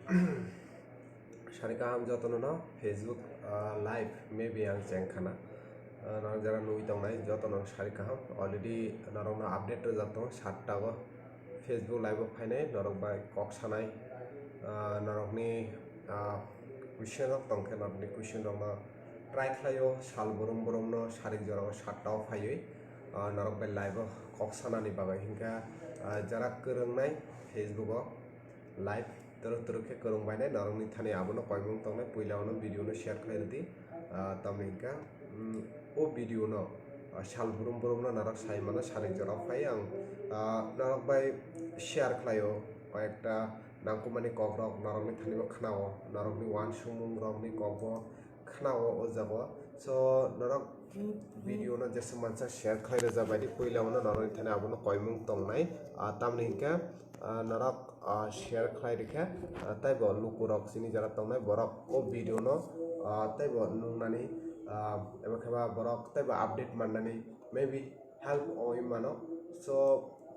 Sarikaham jotono no Facebook live maybe ang chengkhana narok jara nui tongnai jotono sarikaham already narok no update rojak satta go Facebook live phainai narok bai kok sanai narok ni question rok tongkhe narok ni question rok no try khlaio sal borom borom no sarik jora satta o phaioi narok bai live kok sanani bagai hingka jara kwrwngnai Facebook o live terus ke kerung bainai narok ni thani abono koimung tongnai puila ono video no share khlai redi tamika o video no sal burum burum no narok sai mano sarik jora phai ang narok bai share khlaio kayekta nangkukmani kok rok narok ni thani bo khnao narok ni wan sumung rok ni kok bo khnao o jago so narok video no jesa mansa share khlai reja baidi puila ono narok ni thani abono koimung tongnai tamnika narok share khlai rekha taibo lukurok sini jara tongnai borok o video no taibo nungnani eba khaba borok taibo update mannani maybe help oi mano so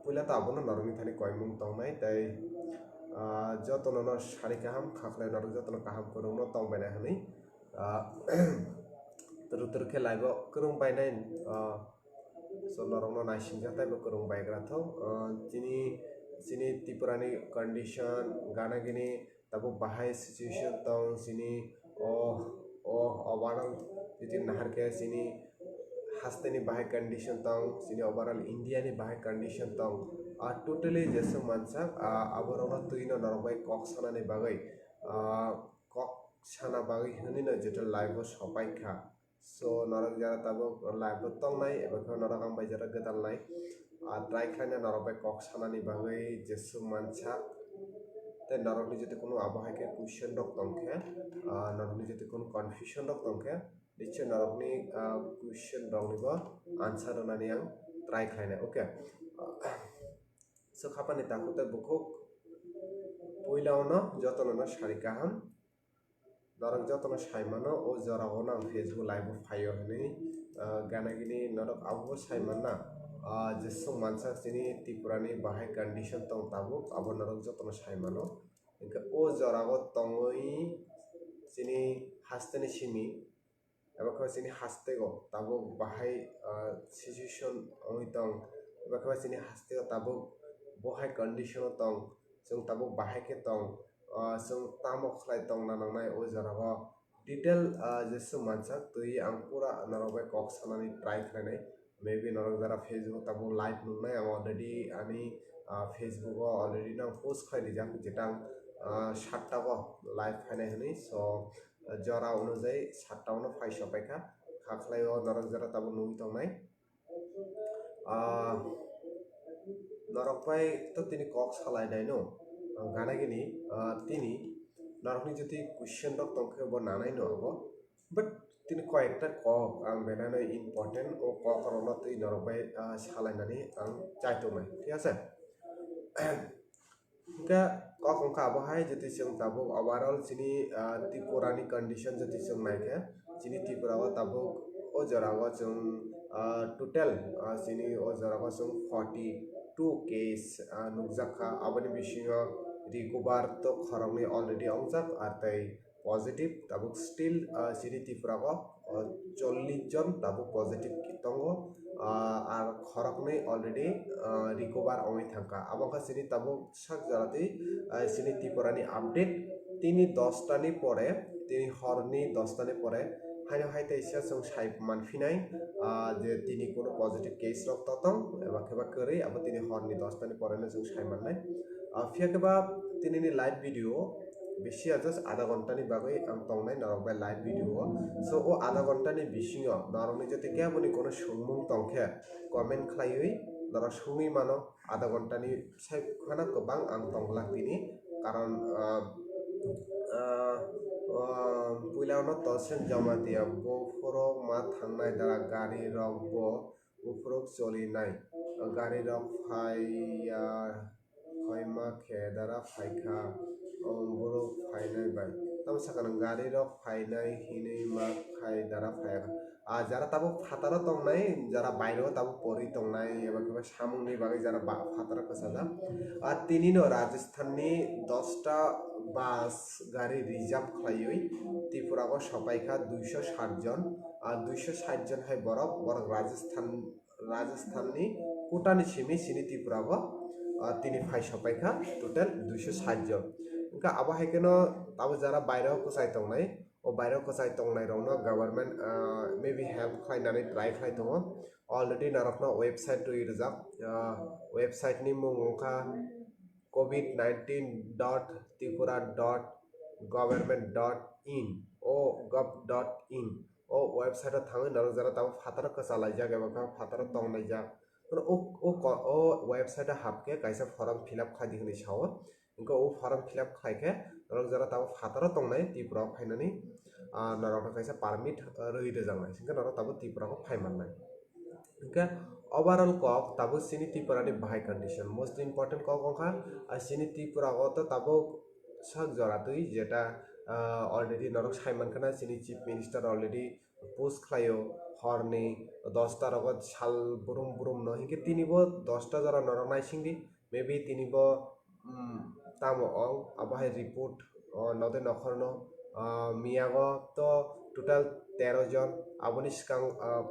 puila ta abono narok ni thani koimung tongnai tai jotono no sarikaham khaklai narok jotono kaham korung no tongbaina hini terus ke live kerung bainai so narok no naisingjak taibo kerung baigra thok chini sini Tripurani condition gana gini tabo bahai situation tong sini overall jadi nahar ke sini haste ni bahai condition tong sini overall India ni bahai condition tong totally jesa mansak aborona tuino narbai kok sana ni bagai kok sana bagai hani na jeto live sopai kha so narok jara tabo live tong nai eba kho narok ambai jara gedal nai try khlaina narok bai kok sana ni bagai jesu mansak te narok ni jete kono abahai ke question rok tongkhe narok ni jete kono confusion rok tongkhe niche narok ni question rok ni bo answer nani ang try khlaina okay so khapani takote bukhuk puilao no jotono no sarikaham narok jotono saimano o jorao no Facebook live phaio hini gana gini narok abo saimana jesu mansak sini Tripurani bahai condition tong tabuk abo narok jotono saimano engka o jorao tongoi sini hasteni simi eba kho sini hastego tabuk bahai situation oi tong eba kho sini hastego tabuk bahai condition tong jong tabuk bahai ke tong jong tamo khlai tong nanangnai o jorao detail jesu mansak tui ang pura narok bai kok sanani try khlainai maybe narok jara Facebook tabo live nungnai ang already ani Facebook o already nang post khlai rijak jetang 7টা go live phainai hini so jora onujai 7টা ono phaisa paikha khaklai o narok jara tabo nui tongnai narok bai to tini kok salai nai no gana gini tini narok ni jodi question rok tongkhe bo nanai no abo but tini কয়েকটা cock ang benano important o kok rono tui narok bai salainani ang chaitonai ঠিক আছে hingga kok ongka abohai jodi jong tabuk overall sini Tripurani condition jodi jong naikhe sini Tripura o tabuk o jorao jong total sini o jorao jong 42 case nukjakha aboni bisingo recover to khorokni already ongjak ar tai positive tabuk still sini Tripura o 40 jon tabuk positive tongo R খরকনি already recover অমি থাকা আবকা সিনি তাবো সাক জারাতে সিনি Tripurani update তিনি 10টানি পরে তিনি হরনি 10টানি পরে হাইনো হাইতে ইসা जों সাই মানফিনাই যে তিনি কোনো পজিটিভ কেস রক ততং এবা কেবা করে আবো তিনি হরনি 10টানি পরে না जों সাই মাননাই ফিয়াকেবা তিনি নি লাইভ ভিডিও বেশি জাস্ট আধা ঘন্টানি বাগৈ আং তংনাই narok bai live video so o আধা ঘন্টানি bisingo narok ni jete keboni kono sungmung tongkhe comment khlaioi narok sungui mano আধা ঘন্টানি sai khana kobang ang tonglak tini karon puilano tosen jama dia boforok ma thangnai dara gari rok bo boforok cholinai gari rok phaima khe dara phaikha borok phainai bai tam sakan gari rok phainai hini ma khai dara phaya jara tabo phataro tongnai jara bairo tabo pori tongnai eba keba samungni bagai jara phataro kasada tini no Rajasthan ni 10টা বাস গাড়ি reserve খাইই ত্রিপুরাগো সবাইখা 260 জন 260 জন হয় বরফ বরফ রাজস্থাননি কোটানি সিমি সিনি ত্রিপুরাগো তিনি phi সবাইখা total 260 জন Inca আবহাই কেন তাবো যারা বাইরেও কোসাই তংনাই ও বাইরেও কোসাই তংনাই রওনো গভর্নমেন্ট মেবি হেল্প খাইনাनै ট্রাই খাই দङ অলরেডি নারকনো ওয়েবসাইট তৈরি রেজাক ওয়েবসাইট नि मुं ओंखा covid19.tripura.government.in o gov.in o website thang na jara ta phatar ka salai ja ga ka phatar tong nai ja o website hapke kaisa form fill up khadi hini sawo inko o form fill up khaike rok jara ta phatar tong nai tipra phainani narok kaisa permit roi de jangnai singka narok ta tipra ko phaiman nai inka overall kok tabo sini Tripura ni bahai condition most important kok ongkha sini Tripura go to tabo sak jora tui jeta already narok saiman kana sini chief minister already post khlayo horni 10টা রগত সাল বুরুম বুরুম ন হিকে তিনিব 10টা জরা নর নাইসিংদি maybe তিনিব তামো অং আবাহাই report নদে নখরন মিয়াগ তো টোটাল 13 জন আবনি সিকাং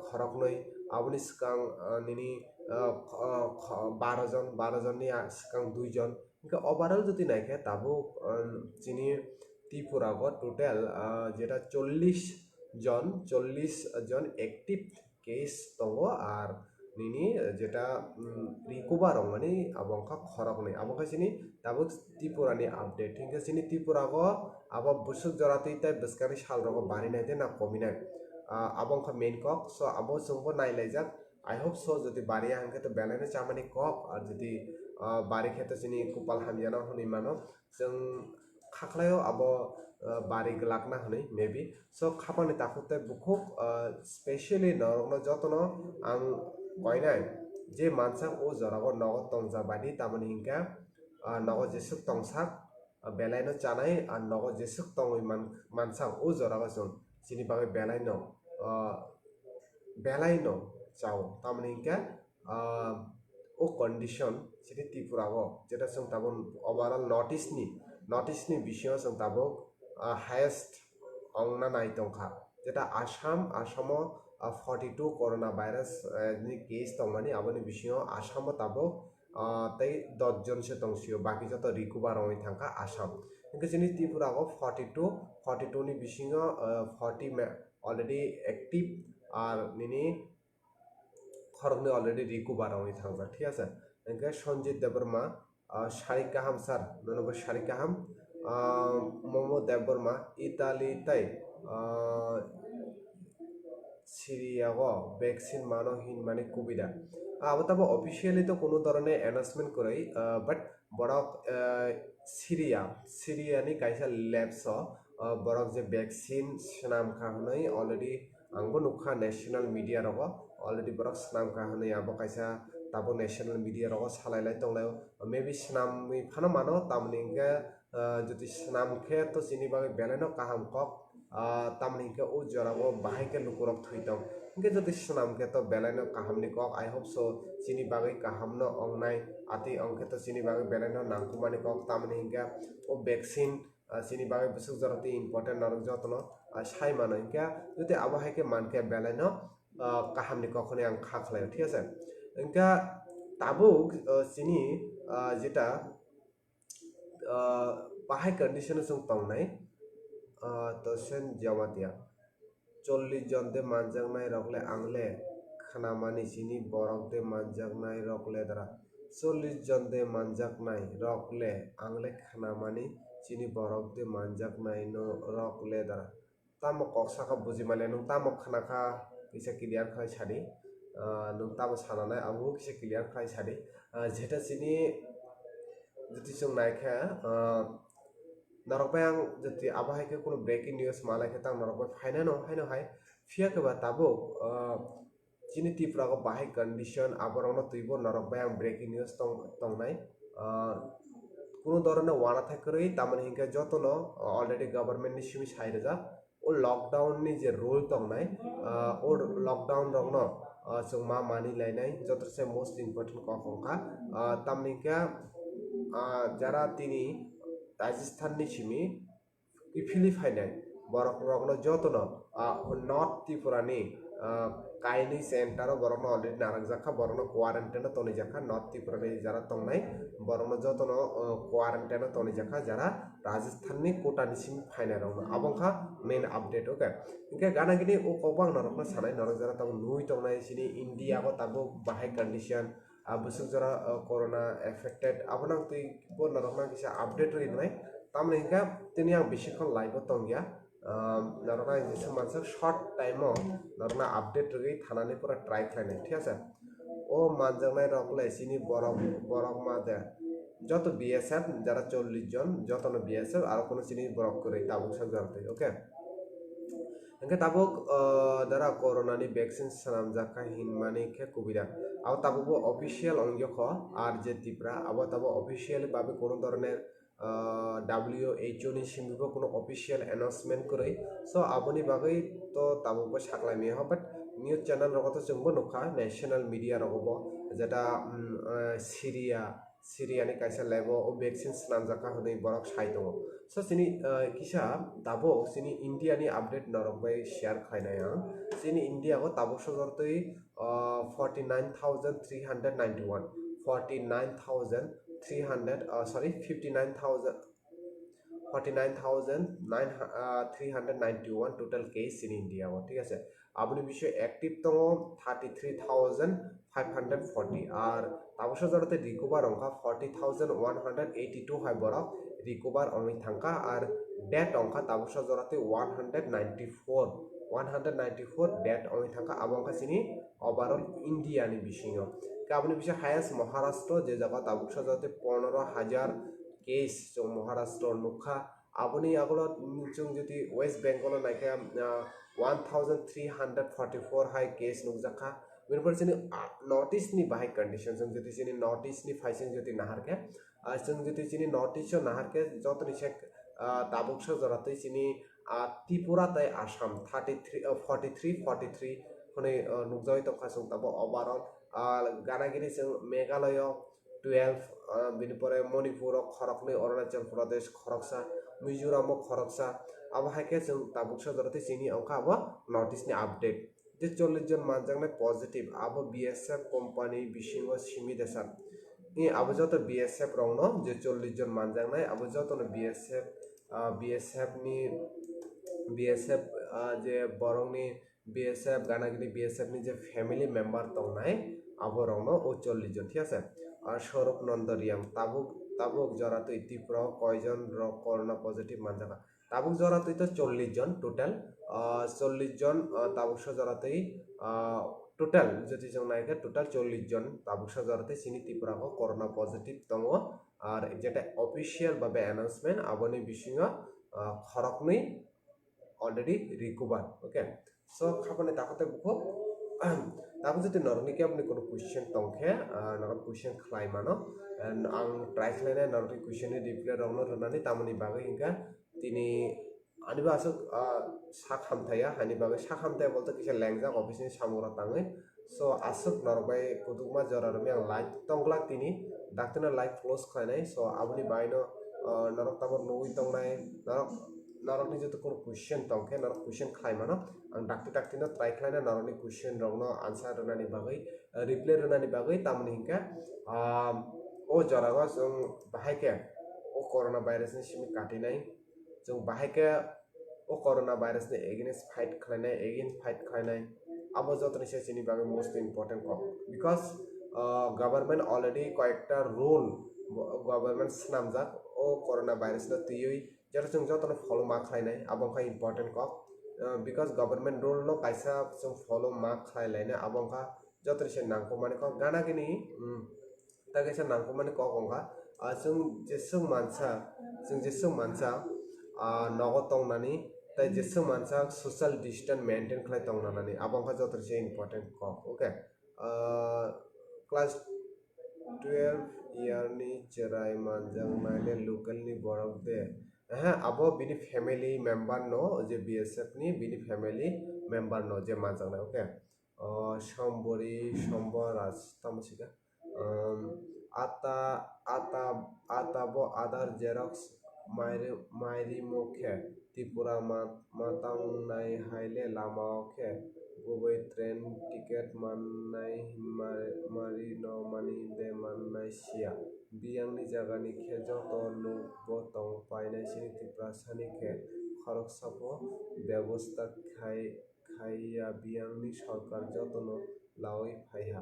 খরক নই আবনি সিকাং নিনি 12 জন ni সিকাং 2 জন ইনকা ওভারঅল যদি নাইকে তাবো চিনি ত্রিপুরাগ টোটাল যেটা 40 জন অ্যাক্টিভ কেস দङ আর নিনি যেটা রিকভার মানে আবংখা খরক নাই আবংখা চিনি তাবো ত্রিপুরানি আপডেট হিংকে চিনি ত্রিপুরাগ আবা বুসুক জরাতই তাই বসকানি সাল রগ বানি নাই দে না কমি নাই আবংখা মেইন কক সো আবো जोंबो नायलायजाक আই হোপ সো যদি বাড়ি হাঙ্কে তো বেলাইনে চামানি কক আর যদি বাড়ি খেতে চিনি কুপাল হামজানা হনি মানো जों খাখলাयो আবো বাড়ি গ্লাকনা হনি মেবি সো খাপানি তাকুতে বুকুক স্পেশালি নরগনো যতনো আং কয়নাই যে মানসাক ও জরাগো নগদ তংজা বাদি তামানি হিংকা নগদ যেসুক তংসাক বেলাইনো চানাই আর নগদ যেসুক তংই মানসাক ও জরাগো जों চিনি বাগে বেলাইনো চাও তামানি হিংকা ও কন্ডিশন সেটি ত্রিপুরাগো যেটা जों তাবন ওভারঅল নর্থ ইস্টনি বিষয় जों তাবো হাইয়েস্ট অংনা নাই তংখা যেটা আসামও 42 করোনা ভাইরাস ni কেস তংমানি আবনি বিষয় আসামও তাবো তাই 10 জন সে তংসিও বাকি যত রিকভার হই থাকা আসাম কিন্তু যিনি ত্রিপুরাগো 42 ni বিষয় 40 অলরেডি অ্যাক্টিভ আর নিনি খরগনি অলরেডি রিকভার হই থাকা ঠিক আছে NK Sanjit Debbarma শারিক কাহাম sir ননব শারিক কাহাম momo Debbarma Italy তাই সিরিয়াগো ভ্যাকসিন মানহীন মানে কুবিদা আবো তাবো অফিসিয়ালি তো কোনো ধরনের অ্যানাউন্সমেন্ট করাই বাট বড়ক সিরিয়ানি কাইসা ল্যাবস বড়ক যে ভ্যাকসিন নাম খাহনই অলরেডি আংবো নুখা ন্যাশনাল মিডিয়া রগ অলরেডি বড়ক নাম খাহনই আবো কাইসা তাবো ন্যাশনাল মিডিয়া রগ সালাইলাই তংলায় মেবি নামই ফানো মানো তামনিকে যদি নাম খে তো চিনি বাগে বেলাইনো কাহাম কক তামনি হিংকে ও জরাগো বাহাইকে লুকুরক থইতং হিংকে যদি নামকে তো বেলাইনো কাহামনি কক আই হোপ সো চিনি বাগে কাহামনো অংনাই আতি অংকে তো চিনি বাগে বেলাইনো নাংকুমানি কক তামনি হিংকে ও ভ্যাকসিন চিনি বাগে বুসুক জরাতি ইম্পর্টেন্ট নরক যত্ন সাই মানো হিংকে যদি আবহাইকে মানকে বেলাইনো কাহামনি কখনই আং খাখলায় ঠিক আছে হিংকা তাবুক চিনি যেটা বাহাই কন্ডিশনে जों তংনাই তো সেন জামাতিয়া 40 জন দে মানজাংনাই রকলে আংলে খানামানি চিনি বরক দে মানজাংনাই রকলে দ্বারা 40 জন দে মানজাকনাই রকলে আংলে খানামানি চিনি বরক দে মানজাকনাই নো রকলে দ্বারা তামো ককসাকা বুজিমালে নুং তামো খানাকা কিসা ক্লিয়ার খাই সাদি নুং তামো সানানাই আমু কিসা ক্লিয়ার খাই সাদি যেটা চিনি যদি जों নাইখা নরকবাই আং যদি আবহাইকে কোনো ব্রেকিং নিউজ মালাইকে তাং নরকবাই ফাইনানো হাই ফিয়াকেবা তাবো চিনি ত্রিপুরাগো বাহাই কন্ডিশন আবরংনো তুইবো নরকবাই আং ব্রেকিং নিউজ তংনাই কোনো ধরনের ওয়ানা থাকলেই তারমানে হিংকে যতন অলরেডি গভর্নমেন্টनि सिमी साइरजा ओ लकडाउननि जे रुल दंनाय ओ लकडाउन दंन जों मा मानि लायनाय जतसे मोस्ट इम्पोर्टेंट कखंखा तामनिका যারা তিনি राजस्थाननि सिमी इफिलि फायनाय बरक रगनो जतन नर्थ त्रिपुरानि कायनि सेंटार बरनो अलरेडी नारकजाखा बरनो क्वारेंटाइन तनिजाखा नर्थ त्रिपुरानि जारा तंनाय बरनो जतन क्वारेंटाइन तनिजाखा जारा राजस्थाननि कोटानि सिम फायनाय रंनो अबंखा मेन अपडेट ओके इनके गानागिनि ओ कबां नरकनो सानाय नरक जारा तब नुइ तंनाय सिनि इंडिया को तब बाहाय कंडीशन बुसुक जरा कोरोना एफेक्टेड अबनां तुइ बो नरकना किसा अपडेट रिनाय तामने इनका तिनि आं बिसिखन लाइव तंगिया नरना जिसु मानसक शॉर्ट टाइम नरना अपडेट रगै थानानै पुरा ट्राई खालायनाय ठीक আছে ओ मानजानाय रकले सिनि बरक मादे যত বিএসএফ যারা 40 জন যত বিএসএফ আর কোন সিনি বরক করে তাবুক সাজারতে ওকে Engke tabuk dara corona ni vaccine sanam jaka hinmani ke kubida aw tabuko official ongyok আর যে ত্রিপুরা আবার তাবো অফিসিয়ালি ভাবে কোনো ধরনের WHO ni simbibo কোনো অফিসিয়াল অ্যানাউন্সমেন্ট করে সো আপনি বাগৈ তো তাবুকো সাকলাইমি হ বাট নিউজ চ্যানেল রগত जोंबो नुखा ন্যাশনাল মিডিয়া রগবো যেটা সিরিয়ানি কাইসা Livo O vaccine Sanam Zaka হनै Borok Sai দङ so sini kisa tabo sini India ni update norok bai share khainaya sini India ko tabo sojortoi 49391 49391 total case in India ঠিক আছে আপনি বিষয় active তো 33540 আর tabo sojorte recover অংকা 40182 হয় বরক recover only thangka ar debt ongka tabusha jorate 194 debt only thangka abongka sini overall India ni bisingo kabni bisha highest Maharashtra je jaga tabusha jorate 15000 case so Maharashtra nukha aboni agulo chung jodi West Bengal naika 1344 high case nukjaka बिरपर सिनि north east नि बाहाय condition जों जति सिनि north east नि फाइसिं जति नाहारके जों जति सिनि नॉर्थ ईस्ट नाहारके जतनि से ताबुक जरातै सिनि त्रिपुरा तै आसाम 43 खने नुकजय तो खासं ताबो ओवरऑल गानागिरि जों मेघालय 12 बिनिपरे मणिपुर खरकनै अरुणाचल प्रदेश खरकसा मिजोराम खरकसा आबहायके जों ताबुक जरातै सिनि अंका अब नॉर्थ ईस्ट नि अपडेट যে 40 জন মানজাংনাय পজিটিভ আবো বিএসএফ কোম্পানি বিশিঙ্গ সিমি দেশান ই আবো যত বিএসএফ রংনো যে 40 জন মানজাংনাय আবো যত বিএসএফ যে বরংনি বিএসএফ গানাগিনি বিএসএফ नि যে ফ্যামিলি মেম্বার তংনাय আবো রংনো ও 40 জন ঠিক আছে আর স্বরূপ নন্দরিয়াং তাবুক জরাতো ত্রিপুরা কয়জন করোনা পজিটিভ মানজানা তাবুক জরাতই তো 40 জন টোটাল 40 জন তাবুকসা জরাতেই টোটাল যদি जों নাইকে টোটাল 40 জন তাবুকসা জরাতে সিনি ত্রিপুরাকো করোনা পজিটিভ দङ আর যেটা অফিশিয়াল ভাবে অ্যানাউন্সমেন্ট আবনি বিশিঙ্গ খরকनै অলরেডি রিকভার ওকে সো খাপনে তাকতে বুকো তাবো যদি নরনিকে আপনি কোনো কোশ্চেন তংखे নর কোশ্চেন খাইমানো आं ट्राई खालायनाय नरनि कोश्चेननि रिप्लाय रावनो रनानै तामनि बागै हिंगा তিনি আনিবা আসক সাখামথায়া হানি বাগে সাখামথায়া বলতে কিসে ল্যাংজা অফিসনি সামুরা তাঙে সো আসক নরবাই কুতুকমা জরারমি আং লাইক তংলাক তিনি ডাক্তারনা লাইক ক্লোজ খাইনাই সো আপনি বাইনো নরক তাবর নই তংনাই নরকনি যত কোন কোশ্চেন তংखे নরক কোশ্চেন খাইমানো আং ডাক্তারনা ট্রাই খাইনা নরনি কোশ্চেন রংনো आंसर রনানি বাগै রিপ্লাই রনানি বাগै তামনি হিंगा ও জরাগো जों बाहायके ও করোনা ভাইরাসनि सिमी काटिनाय जों बाहायके ओ कोरोना भाइरस ने एगेंस्ट फाइट खालायनाय आबो जतनि सेसिनि बागै मोस्ट इम्पोर्टेंट कम बिकज गवर्नमेंट अलरेडी कयेकटा रूल गवर्नमेंट नामजाक ओ कोरोना भाइरस न तुयै जेटा जों जतन फलो मा खालायनाय आबोखा इम्पोर्टेंट कम बिकज गवर्नमेंट रूल नो कायसा जों फलो मा खालायलायनाय आबोखा जतनि से नांगौ माने क गानागिनि तागैसा नांगौ माने क गंगा जों जेसों मानसा नगद तंनानै ताइ जेसों मानसा सोशल डिस्टेंस मेंटेन खालाय तंनानै आबंखा जतरसे इम्पोर्टेंट क ओके क्लास 12 ইয়ারনি চেরাই মানজাং নাইলে লোকালনি বরক দে হ্যাঁ আবো বিনি ফ্যামিলি মেম্বার ন যে বিএসএফ নি বিনি ফ্যামিলি মেম্বার ন যে মানজাং নাই ওকে সম্বরি সম্বর আজ তামসিকা আতা আতা আতাবো আদার জেরক্স মাইরি মাইরি মুখে ত্রিপুরা মাতাং নাই হাইলে লামা ওকে गुबै ट्रेन टिकेट माननाय मारि न मानि दे माननाय सिया बियांनि जागानि खे जत लोक बो तंग पाइनाय सिनि त्रिप्रासानि खे खरक सापो व्यवस्था खाइया बियांनि सरकार जतन लावै फाइहा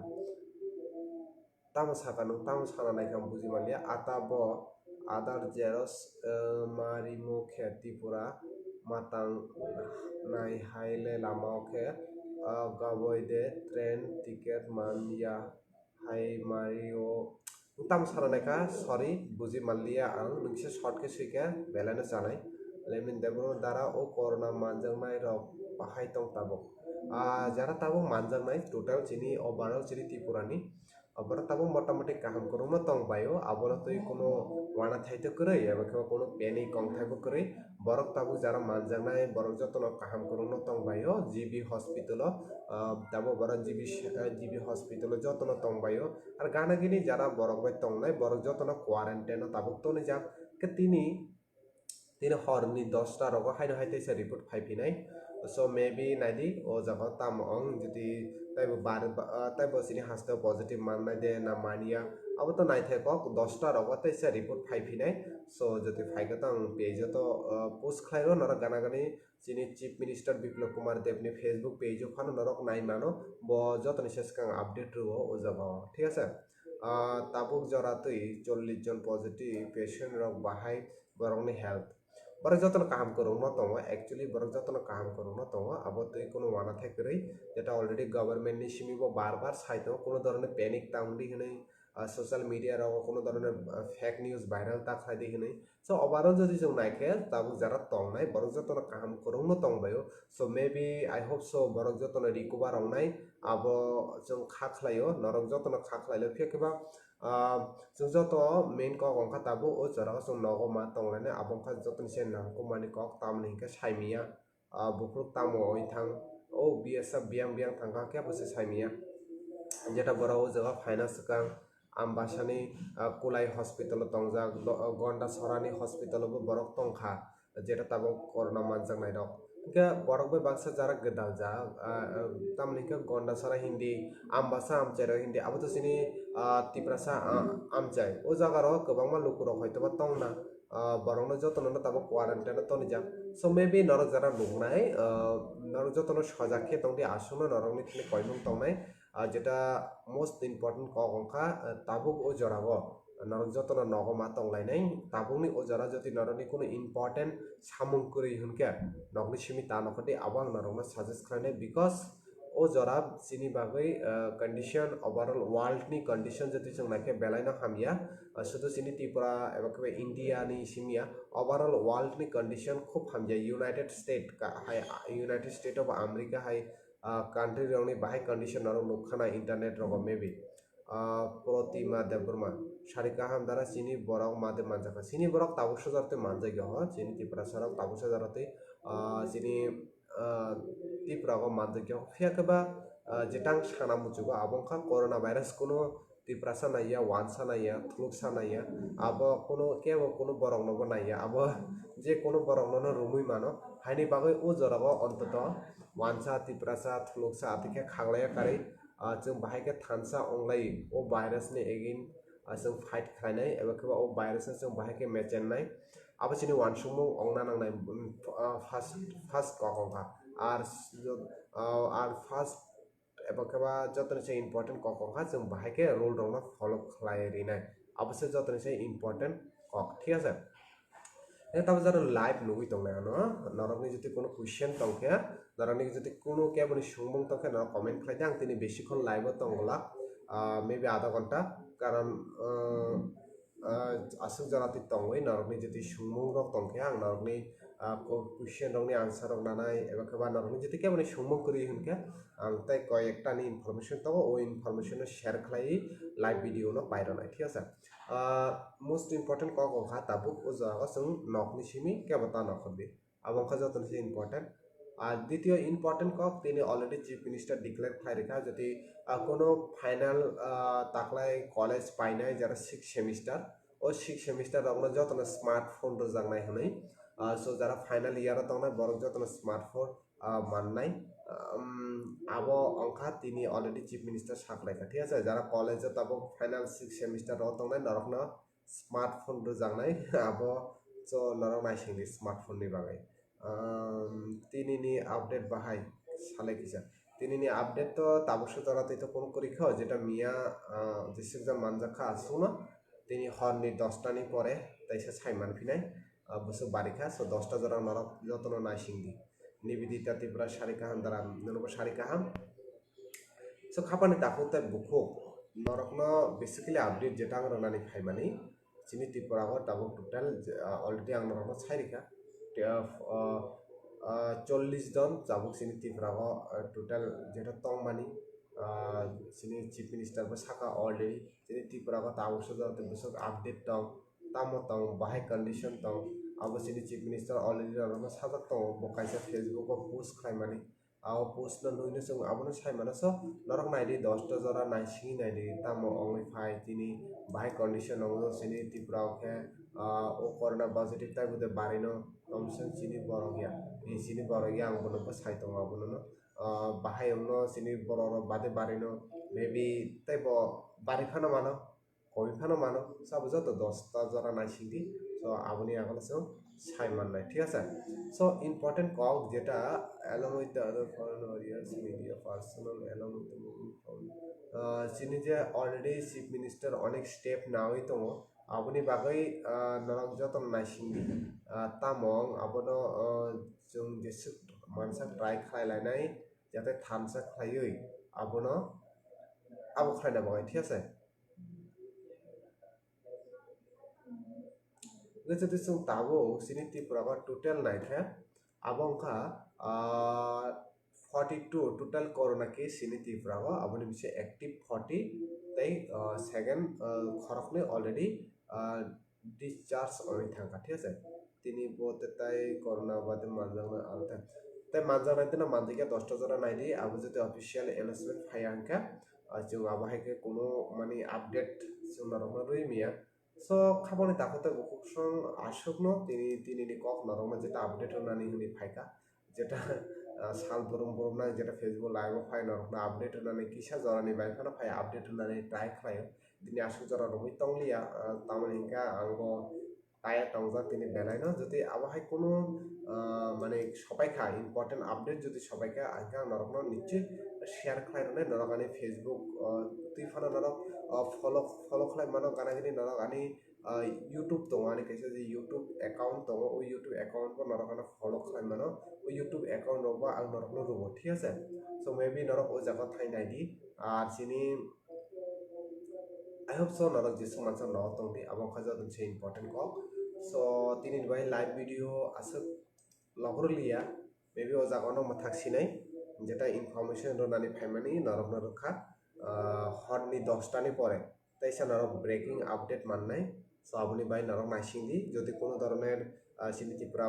tama saka nung tama sana nai kam buji malia atabo adar jeros mari mukhe tripura matang nai haile lama okhe gaboi de train ticket mania hai mario tama sana nai ka sorry buji malia ang nungse short ke suike belana janai lemin debro dara o corona manjang nai rok bahai tong tabok jara tabok manjang nai total chini overall chini tripurani abara tabo motamoti kaham korungno tongbayo abona tui kono wana thaito koroi eba kebo kono peni kong thaibo koroi borok tabu jara manjaknai borok jotono kaham korungno tongbayo GB hospital tabo borok GB hospital jotono tongbayo ar gana gini jara borok bai tongnai borok jotono quarantine tabuk toni jak ke tini horni 10টা rogo haino haitaisa report phaipinai so maybe naidi o jaga tam ong jodi taibo bar taibo sini haste positive mannai de na mania abo to naithai kok 10টা rogo taisa report phaipinai so jodi phaiga tang page to post khlairo nara gana gani chini chief minister biplop kumar dev ni facebook page o phano narok nai mano bo jotoni seskang update ro o jaga ঠিক আছে tabuk jora tui 40 জন positive patient rok bahai borokni health borok jotono kaham korungno tongo actually borok jotono kaham korungno tongo abo tui kono wana thaikoroi যেটা already government নি সিমিবো বারবার সাইতো কোনো ধরনের panic টাউন্ডি হনে social media র কোনো ধরনের ফেক নিউজ ভাইরাল তা খাইদি হনে সো ওভারঅল যদি जों নাইকে তাবু যারা তংনাই বরক যতন কাহাম করুংনো তংবাयो so maybe I hope so বরক যতন রিকভার অংনাই আবো जों খাখলাयो নরক যতন খাখলাইলো ফেকেবা जों যত মেইন কক অংখা তাবু ও জরাও जों নগো মা তংলাইনে আবংখা যতন সে নাংকো মানি কক তামনিকে সাইমিয়া বুফুক তামো ওইথাং ও বিএসএফ বিয়াং বিয়াং থাঙ্কা কে বসে সাইমিয়া যেটা বড় ও জায়গা finance Kang আমবাসানি Kulai hospital তংজা গন্ডা সরানি hospital বরক তংখা যেটা তাবো করোনা মানজাং নাই রক কে বরক বে বাক্সা যারা গদাল যা তামনিকে গন্ডা সরা হিন্দি আমবাসা আমচাই হিন্দি আবো তো সিনি তিপ্রাসা আমচাই ও জায়গা র গোবাংমা লুকুর হয়তোবা তংনা বরংনো যতন তাবো কোয়ারেন্টাইন তনি যা সো মেবি নরক যারা লুকনাই নরক যতন সজাগ খে তংদি আসুনো নরকনি থিনি কয়মুং তংনাই যেটা মোস্ট ইম্পর্টেন্ট কক অংখা তাবুক ও জরাগো নরক যতন নগমা তংলাইনাই তাবুকনি ও জরা যদি নরকনি কোনো ইম্পর্টেন্ট সামুং করি হুনকে নগনি সিমি তা নকটি আবাং নরকনা সাজেস্ট খাইনাই বিকজ ও জরা চিনি বাগৈ কন্ডিশন ওভারঅল ওয়ার্ল্ড নি কন্ডিশন যদি जों নাইকে বেলাইনা হামিয়া শুধু চিনি ত্রিপুরা এবং ইন্ডিয়া নি সিমিয়া ওভারঅল ওয়ার্ল্ড নি কন্ডিশন খুব হামজা ইউনাইটেড স্টেট অফ আমেরিকা হাই কান্ট্রি রংনি বাহাই কন্ডিশন নরক নুখানা ইন্টারনেট রগ মেবি প্রতিমা দেববর্মা সারিকা হাম দ্বারা চিনি বরক মাদে মানজাকা চিনি বরক তাবুসা জারতে মানজাগি হ চিনি ত্রিপুরা সরক তাবুসা জারতে চিনি ত্রিপুরাগো মানজাগি হ ফিয়াকেবা যেটাং সানা মুচুগো আবংখা করোনা ভাইরাস কোনো ত্রিপ্রাসা নাইয়া ওয়ানসা নাইয়া থুলুকসা নাইয়া আবো কোনো কেবো কোনো বরক নবো নাইয়া আবো যে কোনো বরক ননো রুমুই মানো হাইনি বাগৈ ও জরাগো অন্তত ওয়ানসা ত্রিপ্রাসা থুলুকসা আতিকে খাগলাया कारै जों बाहायके थानसा अंगलाय ओ भाइरासनि एगेन जों फाइट खालायनाय एबा केबा ओ भाइरासनि जों बाहायके मेचेननाय आबसिनि वानसुमु अंगना नांनाय फार्स्ट ककंखा आर फार्स्ट एबा केबा जतनसे इम्पोर्टेन्ट ककंखा जों बाहायके रोल रंना फलो खालायरिनाय आबसे जतनसे इम्पोर्टेन्ट कक ठीक আছে तब जरा लाइव नुई तंगना न नरकनि जति कोनो क्वेश्चन तंखे नरकनि जति कोनो केबनि सुंबुं तंखे न कमेन्ट खालायदे आं तिनि बेसिखन लाइव तंगला मेबी आधा घंटा कारण आसुक जराति तंगै नरकनि जति सुंबुं रक तंखे आं नरकनि question rokni answer rok nanai eba keba norokni jeti keboni sungmung kori hunke ang tai koyekta ni information tongo o information no share khlai live video no paironai thik ase most important kok kha tabuk o jaga sung nokni simi kebota nokhodi abong kha joton se important আর দ্বিতীয় important cock তিনি already chief minister declare খাই রেখা যদি কোনো final তাকলাই college পাইনাই যারা 6 semester ও 6 semester রংনা যতন smartphone রজাংনাই হनै so যারা final year তংনাই বরং যতন স্মার্টফোন মাননাই আবো অংখা তিনি অলরেডি চিফ মিনিস্টার সাকলাইখা ঠিক আছে যারা কলেজে তাবো ফাইনাল 6 সেমিস্টার রং তংনাই নরকনা স্মার্টফোন রজাংনাই আবো সো নরক নাইসিংনি স্মার্টফোন नि बागै তিনি নি আপডেট বাহাই সালে কিসা তিনি নি আপডেট তো তাবসু তরাতে তো কোন করিখ যেটা মিয়া যেসা মানজাখা আসু না তিনি হরনি 10টা নি পরে তাইসা সাইমান ফিনাই বসু বারিখা সো 10টা জরা নরক যতন নাইসিংদি নিবেদিতা ত্রিপুরা সারিকাহাম দ্বারা নরক সারিকাহাম সো খাপানি তাকুতে বুখো নরকন বেসিক্যালি আপডেট যেটা আং রনানি ফাইমানি চিনি ত্রিপুরা তাবো টোটাল অলরেডি আং নরক সাইরিকা 40 জন জাবুক সিনি ত্রিপুরাও টোটাল যেটা তংমানি সিনি চিফ মিনিস্টার বা সাকা অলরেডি সিনি ত্রিপুরাও তাবসো যাতে বসক আপডেট দं তামো দं বাহাই কন্ডিশন दं আবো সিনি চিফ মিনিস্টার অলরেডি রনো সাজাক दं বকাইসা ফেসবুক পোস্ট খাইমানি আও পোস্ট নইনো जों আবনো সাইমানাসো নরক নাইদি 10টা জরা নাইসি নাইদি তামো অংলি ফাই তিনি বাহাই কন্ডিশন অংলো সিনি ত্রিপুরাও কে ও করোনা পজিটিভ তাই বুঝে বাড়িনো তমসন চিনি বড়গিয়া এই চিনি বড়গিয়া আং বনো সাইতো আবনো বাহাই অন্য চিনি বড় বাদে বাড়িনো মেবি তাই বাড়িখানো মানো কইখানো মানো সব যত 10টা জরা নাইসিংদি সো আবনি আগলাসো সাইমান নাই ঠিক আছে সো ইম্পর্টেন্ট কক যেটা along with the other foreign warriors media personal along with the moving from চিনি যে অলরেডি চিফ মিনিস্টার অনেক স্টেপ নাওই দङ আবনি বাগै নরক যতন নাইসিংদি তামং আবনো जों जेसु मानसा ट्राई खालायलायनाय যাতে থামসা খাইयै আবনো আবো খাইনা বাগै ঠিক আছে যদি जों তাবো সিনি ত্রিপুরা টোটাল নাইখা আবংখা 42 টোটাল করোনা কেস সিনি ত্রিপুরা আবনি বিছে অ্যাক্টিভ 40 তাই সেকেন্ড খরকনে অলরেডি ডিসচার্জ অই থাকা ঠিক আছে তিনি বলতে তাই করোনা বাদে মানজানা আলতা তাই মানজানা দিনা মানদিকে 10টা জরা নাইদি আবু যদি অফিশিয়াল অ্যানাউন্সমেন্ট ফায়াঙ্কা जों আবহাইকে কোনো মানে আপডেট जों নরমা রইমিয়া সো খাবনি তাকতে বুকুসং আসুকনো তিনি কক নরমা যেটা আপডেট হনানি হনি ফাইকা যেটা সাল বরম বরম না যেটা ফেসবুক লাইভ ফাই নরমা আপডেট হনানি কিসা জরানি বাইখানা ফাই আপডেট হনানি ট্রাই খায় তিনি আসুক জরা রমি তংলিয়া তামানিকা আঙ্গো তায়া টংজা তিনি বেলাইনো যদি আবহাই কোনো মানে সবাইকা ইম্পর্টেন্ট আপডেট যদি সবাইকা আঙ্কা নরমা নিশ্চয় শেয়ার খাইরনে নরকানি ফেসবুক তুইফানা নরক ফলো খাই মানো গানাগিনি নরক আনি ইউটিউব দङ आनि कैसे जे यूट्यूब अकाउंट दङ ओ यूट्यूब अकाउंट को नरकाना फॉलो खालाम मानो ओ यूट्यूब अकाउंट रबा आं नरकनो रबो ठीक আছে सो मेबी नरक ओ जागा थाइ नाइदि आर सिनि आई होप सो नरक जिसु मानसा न तंदि आबो खाजा दनसे इम्पोर्टेंट को सो तिनि बाय लाइव वीडियो आसे लगरलिया मेबी ओ जागा न मथाक्सिनाय যেটা ইনফরমেশন রনানি ফাইমানি নরক নরখা হরনি 10টানি পরে তাইসা নরক ব্রেকিং আপডেট মাননাই সো আপনি বাই নরক নাইসিংদি যদি কোনো ধরনের সিনি ত্রিপুরা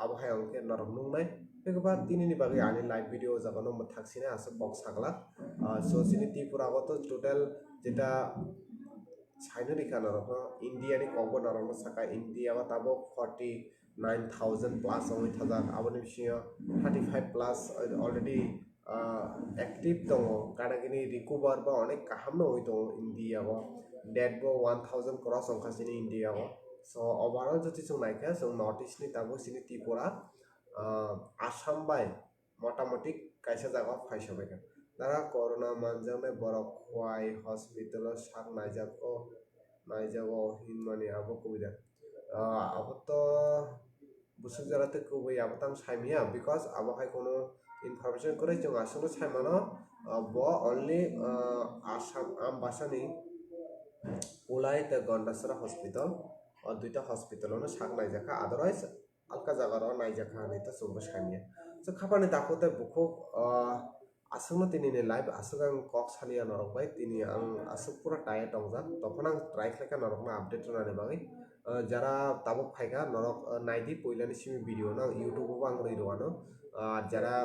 আবহাওয়া অঙ্কে নরক নুংনাই বেগবা তিনিনি বাগে আনি লাইভ ভিডিও জাগানো থাকছিনা আছে বক্স থাকলা সো সিনি ত্রিপুরা তো টোটাল যেটা সাইনরিকা নরক ইন্ডিয়ানি কব নরক সাকা ইন্ডিয়া বা তাবো 49,000 প্লাস ওই থাকা আবনি বিషয় 35 প্লাস অলরেডি एक्टिव दङ कानागिनि रिकभार बा अनेक काहाम न दङ इन्डिया बा डेड बो 1000 क्रॉस अंखासिनि इन्डिया बा सो ओवरऑल जति जों नायखा जों नॉर्थ ईस्ट नि ताबो सिनि त्रिपुरा आसाम बाय मोटामोटी कायसा जागा फायसबायखा दारा कोरोना मानजाने बरक खवाय हॉस्पिटल सार नायजागो हिनमानि आबो कबिदा आबो तो बुसु जाराते कबि आबो तां साइमिया बिकॉज आबो हाय कोनो इनफरमेशन करे जों आसनो साइमानो ब ओनली आसाम आम भाषानि उलाय द गंडासरा हॉस्पिटल और दुइटा हॉस्पिटल नो साग नायजाखा otherwise alka jagaro naijaka ni to chumbo sania so khapani dakote bukhuk asungno tini ni live asugang kok sania norok bai tini ang asuk pura taya tongjak tokon ang try khlaika norok na update rani bagai jara tabuk phaika norok naidi poilani simi video no youtube bang roi roano jara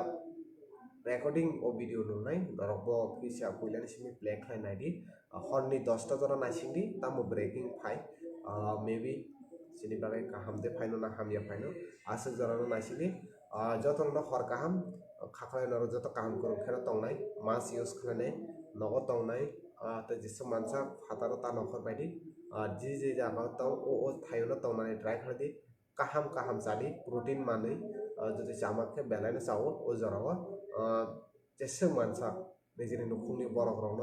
recording o video nungnai norok bo kisa poilani simi play khlai naidi horni 10 ta jora naisingdi tamo breaking phai maybe sini bagai kaham de phaino na hamya phaino asuk jora no naisingdi jotong no hor kaham khaklai noro joto kaham kurung kheno tongnai mas use khlane nogo tongnai te jisu mansa fataro ta nokhor baidi ji jaga tong o thayo no tongnai try khladi kaham kaham chali protein manui যদি জামাকে বেলাইনে চাও ও জরাও যেসে মানসা নিজের নখুংনি বরক রং